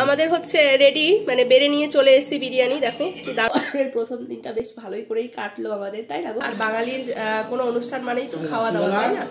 আমাদের হচ্ছে রেডি, মানে বেড়ে নিয়ে চলে এসেছি বিরিয়ানি। দেখো দাওয়াতের প্রথম দিনটা বেশ ভালোই করেই কাটলো আমাদের, তাই না? আর বাঙালির কোনো অনুষ্ঠান মানেই তো খাওয়া দাওয়া, তাই না?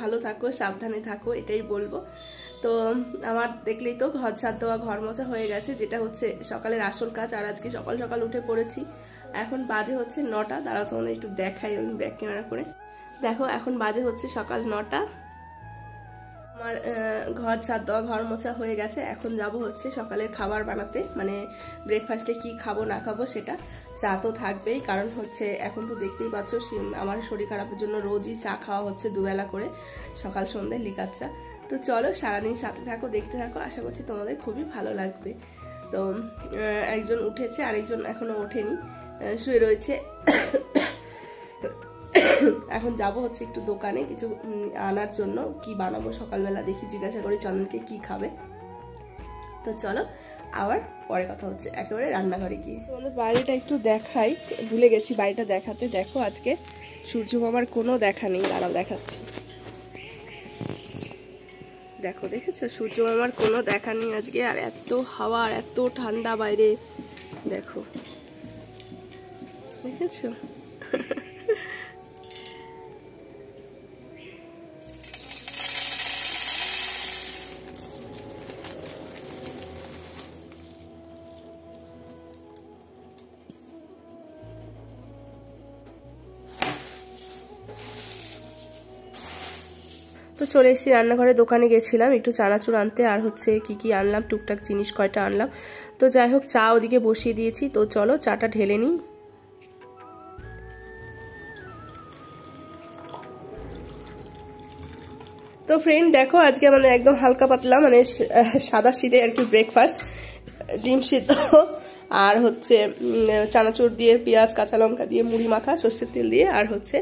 ভালো থাকো, সাবধানে থাকো, এটাই বলবো। তো আমার দেখলেই তো ঘর ছাদ দেওয়া, ঘর মোছা হয়ে গেছে, যেটা হচ্ছে সকালের আসল কাজ। আর আজকে সকাল সকাল উঠে পড়েছি। এখন বাজে হচ্ছে 9টা। দাঁড়াও তোমাদের একটু দেখাই আমি ব্যাক ক্যামেরা করে। দেখো এখন বাজে হচ্ছে সকাল 9টা। আমার ঘর ছাদ দেওয়া, ঘর মোছা হয়ে গেছে। এখন যাব হচ্ছে সকালের খাবার বানাতে, মানে ব্রেকফাস্টে কি খাবো না খাবো সেটা। চা তো থাকবেই, কারণ হচ্ছে এখন তো দেখতেই পাচ্ছ আমার শরীর খারাপের জন্য রোজই চা খাওয়া হচ্ছে, দুবেলা করে, সকাল সন্ধ্যায় লিকার চা। তো চলো সারাদিন সাথে থাকো, দেখতে থাকো, আশা করছি তোমাদের খুবই ভালো লাগবে। তো একজন উঠেছে, আরেকজন এখনো ওঠেনি, শুয়ে রয়েছে। এখন যাব হচ্ছে একটু দোকানে কিছু আনার জন্য, কি বানাবো সকালবেলা দেখি, জিজ্ঞাসা করি চন্দনকে কি খাবে। তো চলো আবার পরে কথা হচ্ছে একেবারে রান্নাঘরে গিয়ে। তোমাদের বাড়িটা একটু দেখাই, ভুলে গেছি বাড়িটা দেখাতে। দেখো আজকে সূর্য মামার কোনো দেখা নেই, দাঁড়াও দেখাচ্ছি। দেখো দেখেছো, সূর্য মামার কোনো দেখা নেই আজকে। আর এত হাওয়া আর এত ঠান্ডা বাইরে, দেখো দেখেছো। তো চলে এসেছি রান্নাঘরে, দোকানে গেছিলাম একটু চানাচুর আনতে, আর হচ্ছে কি আনলাম, টুকটাক জিনিস কয়টা আনলাম। তো যাই হোক, চা ওদিকে বসিয়ে দিয়েছি। তো চলো চাটা ঢেলে নিই। তো ফ্রেন্ড দেখো, আজকে মানে একদম হালকা পাতলা মানে সাদা সিধে আর কি ব্রেকফাস্ট, ডিম সিদ্ধ আর হচ্ছে চানাচুর দিয়ে পেঁয়াজ কাঁচা লঙ্কা দিয়ে মুড়ি মাখা সর্ষের তেল দিয়ে, আর হচ্ছে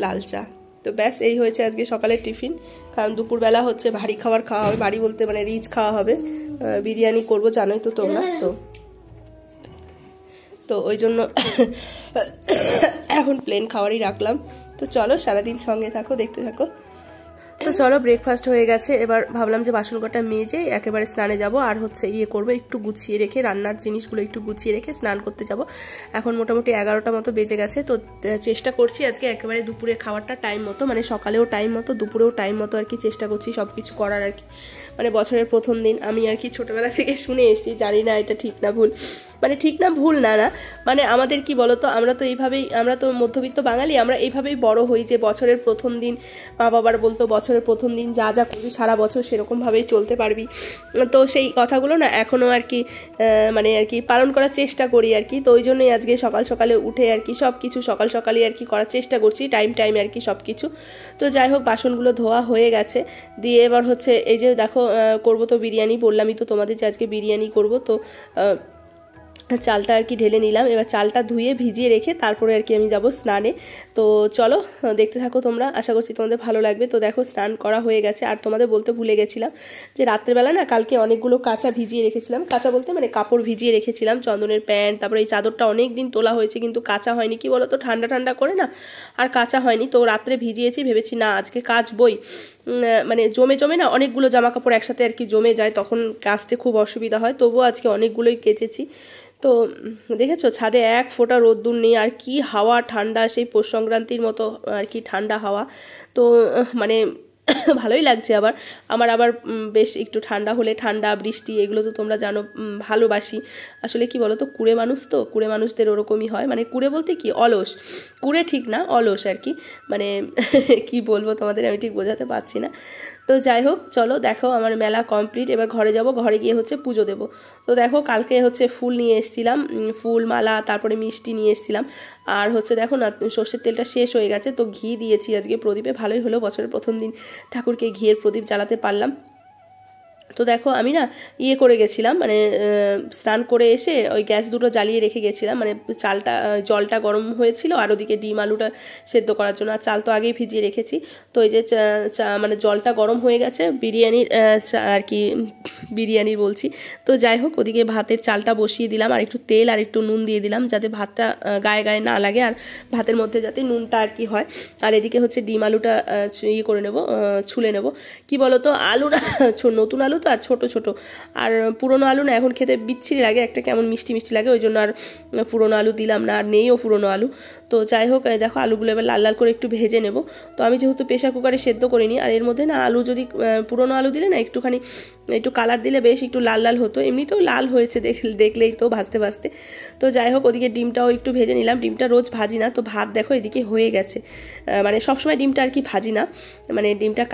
লাল চা। তো ব্যাস এই হয়েছে আজকে সকালের টিফিন। কারণ দুপুরবেলা হচ্ছে ভারী খাবার খাওয়া হবে, ভারী বলতে মানে রিচ খাওয়া হবে, বিরিয়ানি করবো জানোই তো তোমরা। তো ওই জন্য এখন প্লেন খাবারই রাখলাম। তো চলো সারাদিন সঙ্গে থাকো, দেখতে থাকো। তো চলো ব্রেকফাস্ট হয়ে গেছে, এবার ভাবলাম যে বাসন কটা মেজে একেবারে স্নানে যাব, আর হচ্ছে করবো একটু গুছিয়ে রেখে, রান্নার জিনিসগুলো একটু গুছিয়ে রেখে স্নান করতে যাব। এখন মোটামুটি 11টা মতো বেজে গেছে। তো চেষ্টা করছি আজকে একেবারে দুপুরের খাবারটা টাইম মতো, মানে সকালেও টাইম মতো দুপুরেও টাইম মতো আর কি চেষ্টা করছি সব কিছু করার আর কি। মানে বছরের প্রথম দিন আমি আর কি ছোটবেলা থেকে শুনে এসেছি, জানি না এটা ঠিক না ভুল, মানে ঠিক না ভুল না মানে আমাদের কি বলতো, আমরা তো এইভাবেই, আমরা তো মধ্যবিত্ত বাঙালি, আমরা এইভাবেই বড় হই যে বছরের প্রথম দিন মা বাবার বলতো বছরের প্রথম দিন যা যা করবি সারা বছর সেরকমভাবেই চলতে পারবি। তো সেই কথাগুলো না এখনও আর কি মানে আর কি পালন করার চেষ্টা করি আর কি। তো ওই জন্যই আজকে সকাল সকালে উঠে আর কি সব কিছু সকাল সকালে আর কি করার চেষ্টা করছি, টাইম আর কি সব কিছু। তো যাই হোক, বাসনগুলো ধোয়া হয়ে গেছে, দিয়ে এবার হচ্ছে এই যে দেখো করবো তো বিরিয়ানি, বললামই তো তোমাদের যে আজকে বিরিয়ানি করবো। তো চালটা আর কি ঢেলে নিলাম, এবার চালটা ধুয়ে ভিজিয়ে রেখে তারপরে আর কি আমি যাব স্নানে। তো চলো দেখতে থাকো তোমরা, আশা করছি তোমাদের ভালো লাগবে। তো দেখো স্নান করা হয়ে গেছে, আর তোমাদের বলতে ভুলে গেছিলাম যে রাত্রেবেলা না কালকে অনেকগুলো কাঁচা ভিজিয়ে রেখেছিলাম, কাঁচা বলতে মানে কাপড় ভিজিয়ে রেখেছিলাম, চন্দনের প্যান্ট, তারপরে এই চাদরটা অনেক দিন তোলা হয়েছে কিন্তু কাঁচা হয়নি, কি বলো তো ঠান্ডা করে না আর কাঁচা হয়নি। তো রাত্রে ভিজিয়েছি, ভেবেছি না আজকে কাচবই, মানে জমে না অনেকগুলো জামা কাপড় একসাথে আর কি জমে যায়, তখন কাচতে খুব অসুবিধা হয়, তবুও আজকে অনেকগুলোই কেচেছি। তো দেখেছো ছাদে এক ফোঁটা রোদ্দুর নেই, আর কি হাওয়া ঠান্ডা, সেই পৌষ সংক্রান্তির মতো আর কি ঠান্ডা হাওয়া। তো মানে ভালোই লাগছে। আমার আবার বেশ একটু ঠান্ডা হলে, ঠান্ডা বৃষ্টি এগুলো তো তোমরা জানো ভালোবাসি। আসলে কি বলো তো, কুড়ে মানুষ, তো কুড়ে মানুষদের ওরকমই হয়, মানে কুড়ে বলতে কি অলস, কুড়ে ঠিক না অলস আর কি, মানে কি বলবো তোমাদের আমি ঠিক বোঝাতে পারছি না। তো যাই হোক চলো দেখো আমার মেলা কমপ্লিট, এবার ঘরে যাব, ঘরে গিয়ে হচ্ছে পুজো দেবো। তো দেখো কালকে হচ্ছে ফুল নিয়ে এসেছিলাম, ফুল মালা, তারপরে মিষ্টি নিয়ে এসেছিলাম, আর হচ্ছে দেখো না সর্ষের তেলটা শেষ হয়ে গেছে, তো ঘি দিয়েছি আজকে প্রদীপে, ভালোই হলো, বছরের প্রথম দিন ঠাকুরকে ঘিয়ের প্রদীপ জ্বালাতে পারলাম। তো দেখো আমি না করে গেছিলাম, মানে স্নান করে এসে ওই গ্যাস দুটো জ্বালিয়ে রেখে গেছিলাম, মানে জলটা গরম হয়েছিল, আর ওদিকে ডিম আলুটা সেদ্ধ করার জন্য, আর চাল তো আগেই ভিজিয়ে রেখেছি। তো এই যে মানে জলটা গরম হয়ে গেছে বিরিয়ানির আর কি, বিরিয়ানির বলছি। তো যাই হোক ওদিকে ভাতের চালটা বসিয়ে দিলাম, আর একটু তেল আর একটু নুন দিয়ে দিলাম যাতে ভাতটা গায়ে না লাগে, আর ভাতের মধ্যে যাতে নুনটা আর কি হয়। আর এদিকে হচ্ছে ডিম আলুটা করে নেবো, ছুলে নেবো। কি বলতো আলুটা নতুন আলু তো, আর ছোট আর পুরোনো আলু না এখন খেতে বিচ্ছিরি লাগে, একটা কেমন মিষ্টি লাগে, ওই জন্য আর পুরোনো আলু দিলাম না, আর নেইও পুরোনো আলু। তো যাই হোক দেখো আলুগুলো এবার লাল লাল করে একটু ভেজে নেব। তো আমি যেহেতু প্রেশার কুকারে সেদ্ধ করিনি, আর এর মধ্যে না আলু যদি পুরোনো আলু দিলে না একটু কালার দিলে বেশ একটু লাল হতো, এমনিতেও লাল হয়েছে দেখলেই তো ভাজতে। তো যাই হোক ওদিকে ডিমটাও একটু ভেজে নিলাম, ডিমটা রোজ ভাজি না, তো ভাত দেখো এদিকে হয়ে গেছে, মানে সবসময় ডিমটা আর কি ভাজি না, মানে ডিমটা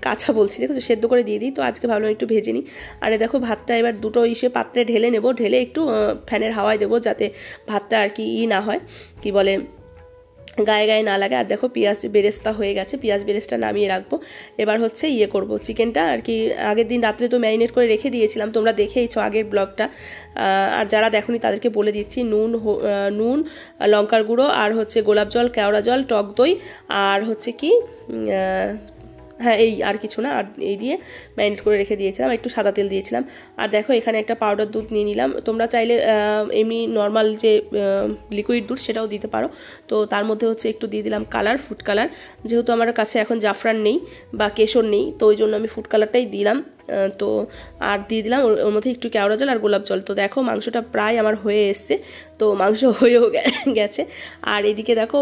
কাঁচা বলছি, দেখো সেদ্ধ করে দিয়ে দিই, তো আজকে ভাবলাম একটু ভেজে নিই। আর দেখো ভাতটা এবার দুটো পাত্রে ঢেলে নেব, ঢেলে একটু ফ্যানের হাওয়ায় দেবো যাতে ভাতটা আর কি না হয়, কি বলে গায়ে না লাগে। আর দেখো পেঁয়াজ বেরেস্তা হয়ে গেছে, পেঁয়াজ বেরেস্তা নামিয়ে রাখবো। এবার হচ্ছে করব চিকেনটা আর কি, আগের দিন রাত্রে তো ম্যারিনেট করে রেখে দিয়েছিলাম, তোমরা দেখেইছো আগের ব্লগটা, আর যারা দেখোনি তাদেরকে বলে দিচ্ছি, নুন লঙ্কার গুঁড়ো, আর হচ্ছে গোলাপ জল, কেওড়া জল, টক দই, আর হচ্ছে কি হ্যাঁ এই আর কিছু না, আর এই দিয়ে ম্যারিনেট করে রেখে দিয়েছিলাম, একটু সাদা তেল দিয়েছিলাম। আর দেখো এখানে একটা পাউডার দুধ নিয়ে নিলাম, তোমরা চাইলে এমনি নর্মাল যে লিকুইড দুধ সেটাও দিতে পারো। তো তার মধ্যে হচ্ছে একটু দিয়ে দিলাম ফুড কালার, যেহেতু আমার কাছে এখন জাফরান নেই বা কেশর নেই, তো ওই জন্য আমি ফুড কালারটাই দিলাম। তো আর দিয়ে দিলাম ওর মধ্যে একটু কেওড়া জল আর গোলাপ জল। তো দেখো মাংসটা প্রায় আমার হয়ে এসছে, তো মাংস হয়েও গেছে। আর এদিকে দেখো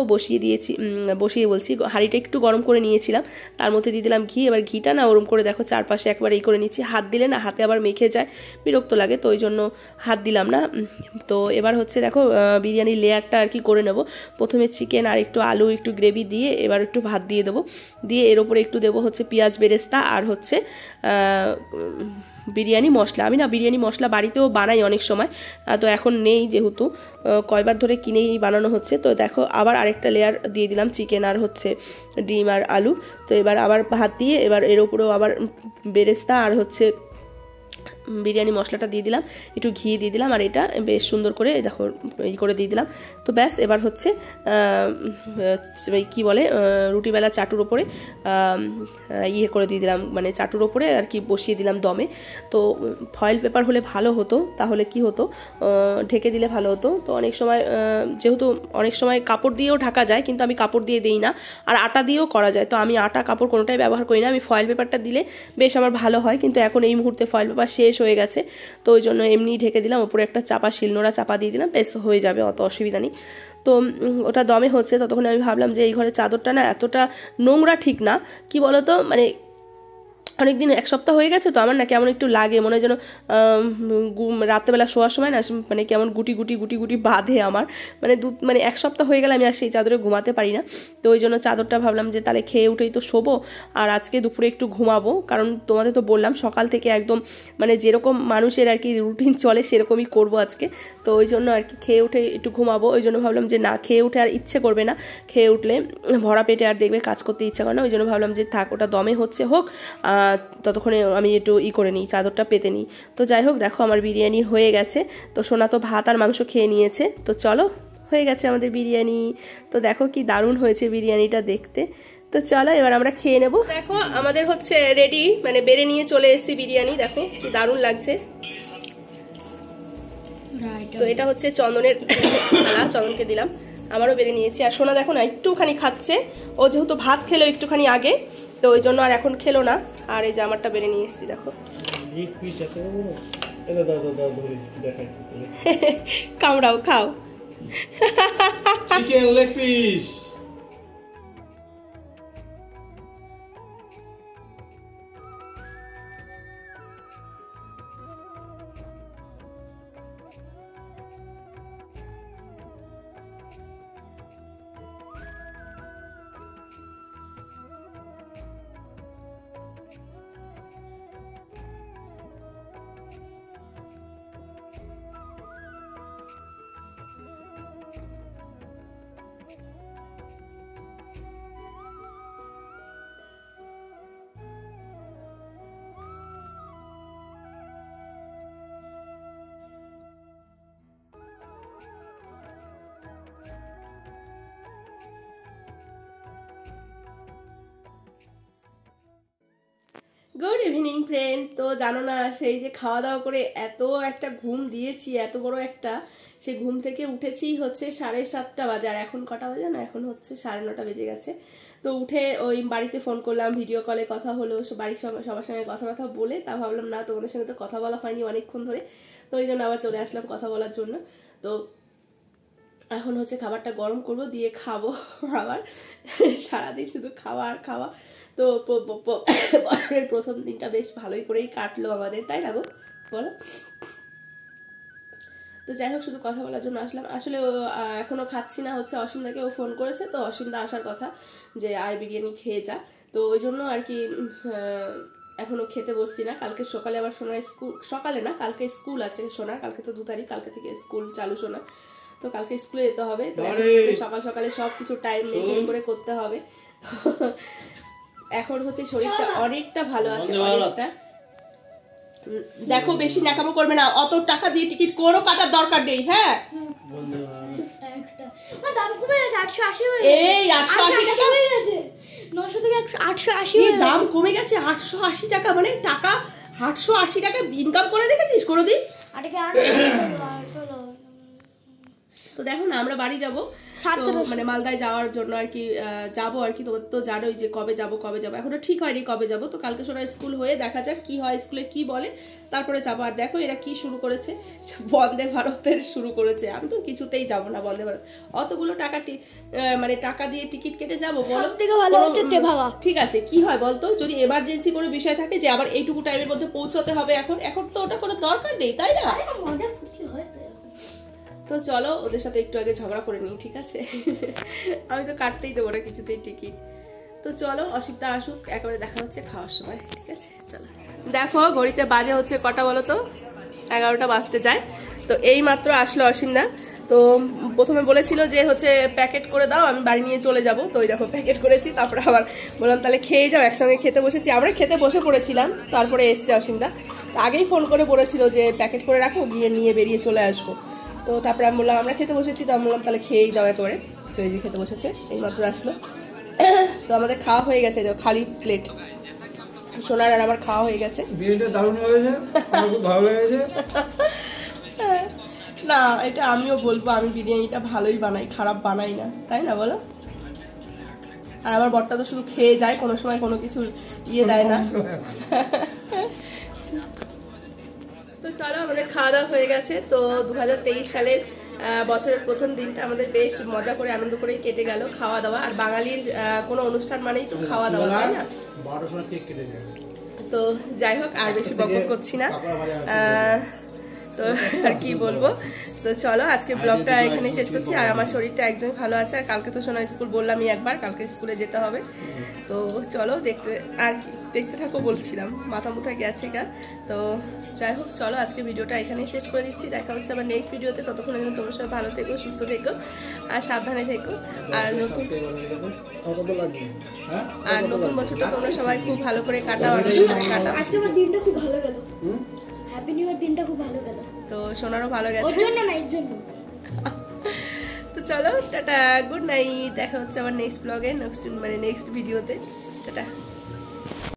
বসিয়ে বলছি হাঁড়িটা একটু গরম করে নিয়েছিলাম, তার মধ্যে দিয়ে দিলাম ঘি। এবার ঘিটা না ওরম করে দেখো চারপাশে একবার এই করে নিচ্ছি, হাত দিলে না হাতে আবার মেখে যায়, বিরক্ত লাগে, তো ওই জন্য হাত দিলাম না। তো এবার হচ্ছে দেখো বিরিয়ানির লেয়ারটা আর কি করে নেব। প্রথমে চিকেন আর একটু আলু একটু গ্রেভি দিয়ে এবার একটু ভাত দিয়ে দেবো, দিয়ে এর ওপরে একটু দেবো হচ্ছে পেঁয়াজ বেরেস্তা আর হচ্ছে বিরিয়ানি মশলা। আমি না বিরিয়ানি মশলা বাড়িতেও বানাই অনেক সময়, তো এখন নেই যেহেতু কয়বার ধরে কিনেই বানানো হচ্ছে। তো দেখো আবার আরেকটা লেয়ার দিয়ে দিলাম চিকেন আর হচ্ছে ডিম আর আলু। তো এবার আবার ভাত দিয়ে এবার এর উপরেও আবার বেরেস্তা আর হচ্ছে বিরিয়ানি মশলাটা দিয়ে দিলাম, একটু ঘি দিয়ে দিলাম, আর এটা বেশ সুন্দর করে দেখো এই করে দিয়ে দিলাম। তো ব্যাস এবার হচ্ছে কি বলে রুটিবেলা চাটুর ওপরে ইয়ে করে দিয়ে দিলাম, মানে চাটুর ওপরে আর কি বসিয়ে দিলাম দমে। তো ফয়েল পেপার হলে ভালো হতো, তাহলে কি হতো ঢেকে দিলে ভালো হতো। তো অনেক সময় যেহেতু অনেক সময় কাপড় দিয়েও ঢাকা যায়, কিন্তু আমি কাপড় দিয়ে দিই না, আর আটা দিয়েও করা যায়। তো আমি আটা কাপড় কোনোটাই ব্যবহার করি না, আমি ফয়েল পেপারটা দিলে বেশ আমার ভালো হয়। কিন্তু এখন এই মুহূর্তে ফয়েল পেপার শেষ হয়ে গেছে, তো ওই জন্য এমনি ঢেকে দিলাম, ওপরে একটা চাপা শিলনোড়া চাপা দিয়ে দিলাম, বেশ হয়ে যাবে, অত অসুবিধা নেই। তো ওটা দমে হচ্ছে, ততক্ষণ আমি ভাবলাম যে এই ঘরে চাদরটা না এতটা নোংরা ঠিক না, কি বলতো মানে অনেকদিন এক সপ্তাহ হয়ে গেছে, তো আমার না কেমন একটু লাগে, মনে হয় যেন রাত্রেবেলা শোয়ার সময় না মানে কেমন গুটি গুটি গুটি গুটি বাঁধে আমার, মানে এক সপ্তাহ হয়ে গেলে আমি আর সেই চাদরে ঘুমাতে পারি না। তো ওই জন্য চাদরটা ভাবলাম যে তাহলে খেয়ে উঠেই তো শোবো, আর আজকে দুপুরে একটু ঘুমাবো, কারণ তোমাদের তো বললাম সকাল থেকে একদম মানে যেরকম মানুষের আর কি রুটিন চলে সেরকমই করব আজকে। তো ওই জন্য আর কি খেয়ে উঠে একটু ঘুমাবো, ওই জন্য ভাবলাম যে না খেয়ে উঠে আর ইচ্ছে করবে না, খেয়ে উঠলে ভরা পেটে আর দেখবে কাজ করতে ইচ্ছা করে না, ওই জন্য ভাবলাম যে থাক ওটা দমে হচ্ছে হোক, ততক্ষণে আমি একটু করে নিই, চাদরটা পেতে নিই। তো যাই হোক দেখো আমার বিরিয়ানি হয়ে গেছে। তো সোনা তো ভাত আর মাংস খেয়ে নিয়েছে, তো চলো হয়ে গেছে আমাদের বিরিয়ানি। তো দেখো কি দারুণ হয়েছে বিরিয়ানিটা দেখতে। তো চলো এবার আমরা খেয়ে নেব। দেখো আমাদের হচ্ছে রেডি, মানে বেড়ে নিয়ে চলে এসেছি বিরিয়ানি, দেখো কি দারুণ লাগছে। তো এটা হচ্ছে চন্দনের থালা, চন্দনকে দিলাম, আমারও বেড়ে নিয়েছি। আর সোনা দেখো না একটুখানি খাচ্ছে, ও যেহেতু ভাত খেলো একটুখানি আগে, তো ওই জন্য আর এখন খেলো না। আর এই যে আমারটা বেড়ে নিয়ে এসেছি দেখো, কামড়াও খাও। Chicken leg piece. Good evening friend. তো জানো না সেই যে খাওয়া দাওয়া করে এত একটা ঘুম দিয়েছি, এত বড় একটা, সে ঘুম থেকে উঠেছি হচ্ছে 7:30 বাজে, আর এখন কটা বাজে না, এখন হচ্ছে 9:30 বেজে গেছে। তো উঠে ওই বাড়িতে ফোন করলাম, ভিডিও কলে কথা হলো, বাড়ির সবার সঙ্গে কথা বলে তা ভাবলাম না তোমাদের সঙ্গে তো কথা বলা হয়নি অনেকক্ষণ ধরে, তো ওই জন্য আবার চলে আসলাম কথা বলার জন্য। তো এখন হচ্ছে খাবারটা গরম করব, দিয়ে খাবো, আবার সারাদিন শুধু খাওয়া আর খাওয়া। তো বছরের প্রথম দিনটা বেশ ভালোই করেই কাটলো আমাদের, তাই না গো বলো? তো যাই হোক শুধু কথা বলার জন্য আসলাম। আসলে এখনো খাচ্ছি না, হচ্ছে অসীমদাকে ও ফোন করেছে, তো অসীমদা আসার কথা যে আয় বিরিয়ানি খেয়ে যা, তো ওই জন্য আর কি এখনো খেতে বসছি না। কালকে সকালে আবার সোনার স্কুল, সকালে না কালকে স্কুল আছে সোনার, কালকে তো 2 তারিখ, কালকে থেকে স্কুল চালু সোনার, তো কালকে স্কুলে যেতে হবে। তো সকাল সকালে সবকিছু টাইম মেনটেন করে করতে হবে। এখন হচ্ছে শরীরটা অনেকটা ভালো আছে, অনেকটা। দেখো বেশি ন্যাকামো করবে না, অত টাকা দিয়ে টিকিট করো কাটার দরকার নেই। হ্যাঁ দাম কমে গেছে, 880 হয়ে গেছে। এই 880 টাকা হয়ে গেছে, 900 থেকে 880 এই দাম কমে গেছে। 880 টাকা মানে টাকা 880 টাকা ইনকাম করে দেখেছিস কোনোদিন? আটাকে তো দেখো না আমরা বাড়ি যাব, মানে মালদায় যাওয়ার জন্য আর কি যাবো আর কি। তোমার তো জানোই যে কবে যাব এখনো ঠিক হয়নি কবে যাব। তো কালকে সোনার স্কুল হয়ে দেখা যাক কি হয়, স্কুলে কি বলে, তারপরে যাবো। আর দেখো এরা কি শুরু করেছে, বন্দে ভারতের শুরু করেছে। আমি তো কিছুতেই যাব না বন্দে ভারত, অতগুলো টাকা মানে টাকা দিয়ে টিকিট কেটে যাবো বলো। সবথেকে ভালো হচ্ছে তেভাগা। ঠিক আছে কি হয় বলতো, যদি এমার্জেন্সি কোনো বিষয় থাকে যে আবার এইটুকু টাইমের মধ্যে পৌঁছতে হবে, এখন তো ওটা কোনো দরকার নেই, তাই না? মজা ফুর্তি হয় তো। তো চলো ওদের সাথে একটু আগে ঝগড়া করে নিই, ঠিক আছে? আমি তো কাটতেই দেবো না কিছুতেই টিকিট। তো চলো অসিতদা আসুক, একেবারে দেখা হচ্ছে খাওয়ার সময়, ঠিক আছে? চলো দেখো ঘড়িতে বাজে হচ্ছে কটা বলো তো, 11টা বাজতে যায়। তো এই মাত্র আসলো অসীমদা। তো প্রথমে বলেছিল যে হচ্ছে প্যাকেট করে দাও, আমি বাড়ি নিয়ে চলে যাব। তো ওই দেখো প্যাকেট করেছি, তারপরে আবার বললাম তাহলে খেয়ে যাও, একসঙ্গে খেতে বসেছি। আমরা খেতে বসে পড়েছিলাম, তারপরে এসছে অসীমদা। আগেই ফোন করে বলেছিল যে প্যাকেট করে রাখো, গিয়ে নিয়ে বেরিয়ে চলে আসবো। তো তারপরে আমি বললাম আমরা খেতে বসেছি, তো আমি বললাম তাহলে খেয়েই যাও একেবারে। তো এই যে খেতে বসেছে, এই মাত্র আসলো। তো আমাদের খাওয়া হয়ে গেছে, খালি প্লেট। সোনার আর আমার খাওয়া হয়ে গেছে। বিরিয়ানিটা দারুণ হয়েছে, আমার খুব ভালো লেগেছে। না এটা আমিও বলবো, আমি বিরিয়ানিটা ভালোই বানাই, খারাপ বানাই না, তাই না বলো? আর আমার বরটা তো শুধু খেয়ে যায়, কোনো সময় কোনো কিছু ইয়ে দেয় না। তো চলো আমাদের খাওয়া দাওয়া হয়ে গেছে। তো 2023 সালের বছরের প্রথম দিনটা আমাদের বেশ মজা করে আনন্দ করেই কেটে গেল, খাওয়া দাওয়া। আর বাঙালির কোনো অনুষ্ঠান মানেই তো খাওয়া দাওয়া, তাই না? তো যাই হোক আর বেশি বকবক করছি না, তো আর কি বলবো। তো চলো আজকে ব্লগটা এখানেই শেষ করছি। আর আমার শরীরটা একদমই ভালো আছে, আর কালকে তো শোনা স্কুল বললামই একবার, কালকে স্কুলে যেতে হবে। তো চলো দেখতে, আর কি দেখতে থাকো বলছিলাম, মাথা মুথা গেছে গা। তো যাই হোক চলো আজকে ভিডিওটা এখানেই শেষ করে দিচ্ছি। দেখা হচ্ছে আবার নেক্সট ভিডিওতে। ততক্ষণ কিন্তু তোমার সবাই ভালো থেকো, সুস্থ থেকো আর সাবধানে থেকো। আর নতুন বছরটা তোমরা সবাই খুব ভালো করে কাটাও। আজকে আমার দিনটা খুব ভালো গেল, হ্যাপি নিউ ইয়ার দিনটা খুব ভালো গেল। তো সোনারও ভালো গেছে, ওর জন্য না এর জন্য। তো চলো টাটা, গুড নাইট। দেখা হচ্ছে আবার নেক্সট ব্লগে, নেক্সট ভিডিওতে। টাটা।